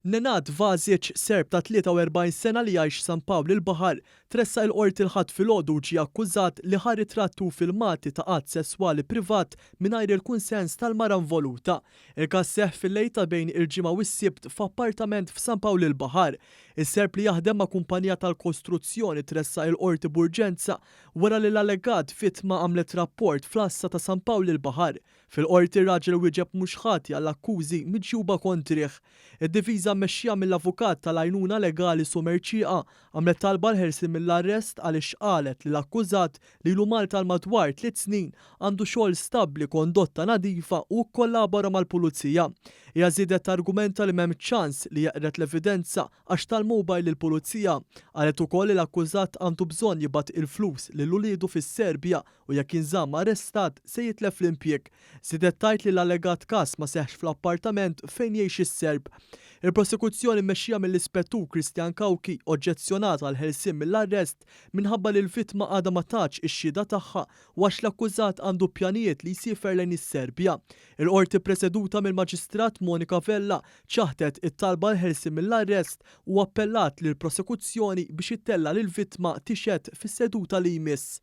Nenad Vazic, Serb ta' 43 sena li jgħix San Pawl il-Baħar, tressa l-qorti l-ħadd filgħodu ġie akkużat li ħa ritrattu filmati ta' qatt sesswali privat mingħajr il-kunsens tal-mara involuta. Il-każ seħħ fil-lejl ta' bejn il-ġimgħa u s-sibt f'appartament f'San Pawl il-Baħar. Is-Serb li jaħdem ma' kumpanija tal-kostruzzjoni tressa l-qorti b'urġenza wara li l-allegat vittma għamlet rapport fl-Assa ta' San Pawl il-Baħar. Fil-qorti ir-raġel wieġeb mhux ħati għall-akkużi miġjuba kontrih. Id-diviża mmexxija mill-avukat tal-għajnuna legali Sumerċieqa għamlet talba l-ħelsin mill-arrest għaliex qalet li l-akkużat li ilu Malta madwar 3 snin għandu xogħol stabbli, kondotta nadifa u kollabora mal-pulizija. Hija żiedet argumenta li m'hemm ċans li jeqret l-evidenza għax tal-mowbajl il-pulizija. Qalet ukoll li l-akkużat għandu bżonn jibgħat il-flus lil uliedu fis-Serbja u jekk jinżamm arrestat se jitlef l-impjieg. Żiedet tgħid li l-allegat każ ma seħħx fl-appartament fejn jgħix is-Serb. Il-prosekuzzjoni mmexxija mill-ispettur Kristjan Kawki oġġezzjonat għal ħelsien mill-arrest minħabba li l-vittma għadha ma tatx ix-xhieda tagħha u għax l-akkużat għandu pjanijiet li jsifer lejn is-Serbja. Il-qorti preseduta mill-Maġistrat Monika Vella ċaħdet it-talba l-ħelsien mill-arrest u appellat lill prosekuzzjoni biex ittella lill-vittma tixhed fis-seduta li jmiss.